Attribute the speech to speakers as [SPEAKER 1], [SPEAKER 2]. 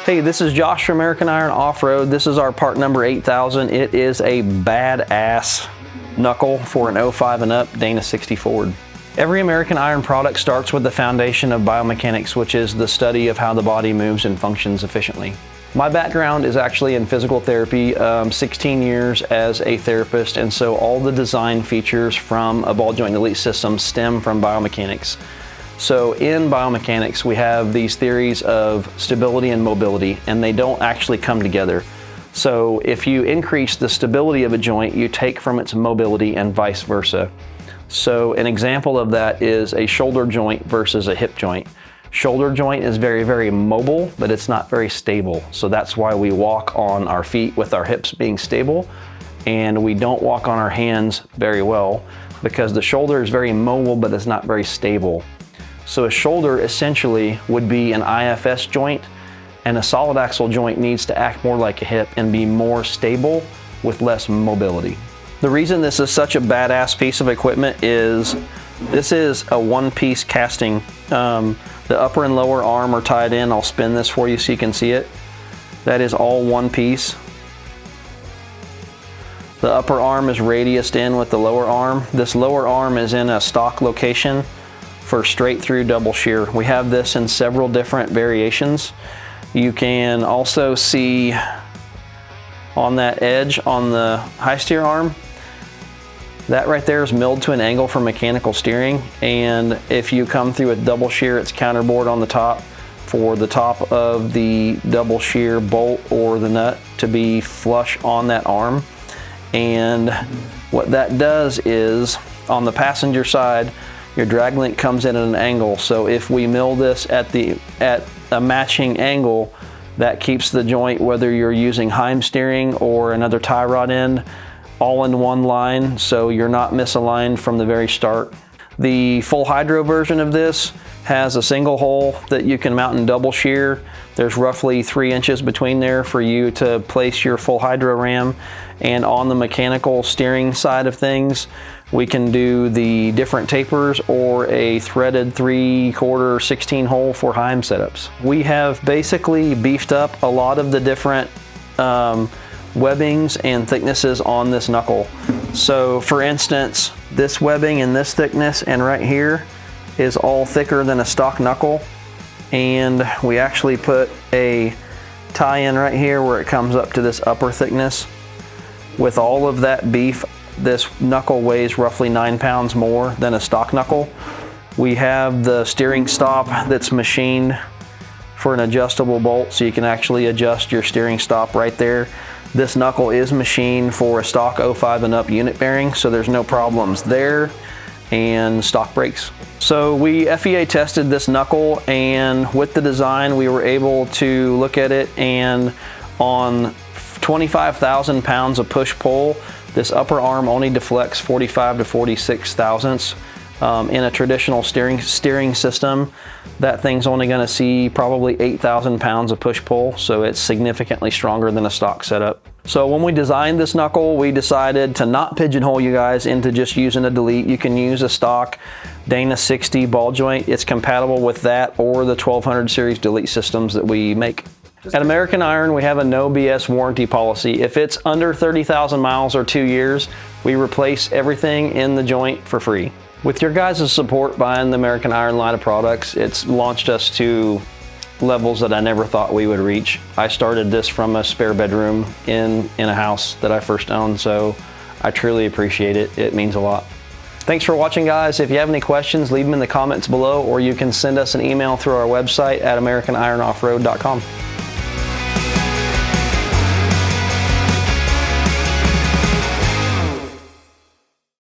[SPEAKER 1] Hey, this is Josh from American Iron Off-Road. This is our part number 8000. It is a badass knuckle for an 05 and up Dana 60 Ford. Every American Iron product starts with the foundation of biomechanics, which is the study of how the body moves and functions efficiently. My background is actually in physical therapy, 16 years as a therapist, and so all the design features from a ball joint delete system stem from biomechanics. So in biomechanics, we have these theories of stability and mobility, and they don't actually come together. So if you increase the stability of a joint, you take from its mobility and vice versa. So an example of that is a shoulder joint versus a hip joint. Shoulder joint is very, very mobile, but it's not very stable. So that's why we walk on our feet with our hips being stable, and we don't walk on our hands very well because the shoulder is very mobile, but it's not very stable. So a shoulder essentially would be an IFS joint, and a solid axle joint needs to act more like a hip and be more stable with less mobility. The reason this is such a badass piece of equipment is this is a one-piece casting. The upper and lower arm are tied in. I'll spin this for you so you can see it. That is all one piece. The upper arm is radiused in with the lower arm. This lower arm is in a stock location for straight through double shear. We have this in several different variations. You can also see on that edge on the high steer arm, that right there is milled to an angle for mechanical steering, and if you come through with double shear, it's counterbored on the top for the top of the double shear bolt or the nut to be flush on that arm. And what that does is, on the passenger side, your drag link comes in at an angle. So if we mill this at a matching angle, that keeps the joint, whether you're using Heim steering or another tie rod end, all in one line, so you're not misaligned from the very start. The full hydro version of this has a single hole that you can mount in double shear. There's roughly 3 inches between there for you to place your full hydro ram. And on the mechanical steering side of things, we can do the different tapers or a threaded 3/4 16 hole for Heim setups. We have basically beefed up a lot of the different webbings and thicknesses on this knuckle. So for instance, this webbing and this thickness and right here is all thicker than a stock knuckle. And we actually put a tie-in right here where it comes up to this upper thickness. With all of that beef, this knuckle weighs roughly 9 pounds more than a stock knuckle. We have the steering stop that's machined for an adjustable bolt, so you can actually adjust your steering stop right there. This knuckle is machined for a stock 05 and up unit bearing, so there's no problems there, and stock brakes. So we FEA tested this knuckle, and with the design we were able to look at it, and on 25,000 pounds of push-pull, this upper arm only deflects 45 to 46 thousandths. In a traditional steering system, that thing's only going to see probably 8,000 pounds of push-pull, so it's significantly stronger than a stock setup. So when we designed this knuckle, we decided to not pigeonhole you guys into just using a delete. You can use a stock Dana 60 ball joint. It's compatible with that or the 1200 series delete systems that we make. At American Iron, we have a no BS warranty policy. If it's under 30,000 miles or 2 years, we replace everything in the joint for free. With your guys' support buying the American Iron line of products, it's launched us to levels that I never thought we would reach. I started this from a spare bedroom in a house that I first owned, so I truly appreciate it. It means a lot. Thanks for watching, guys. If you have any questions, leave them in the comments below, or you can send us an email through our website at AmericanIronOffroad.com.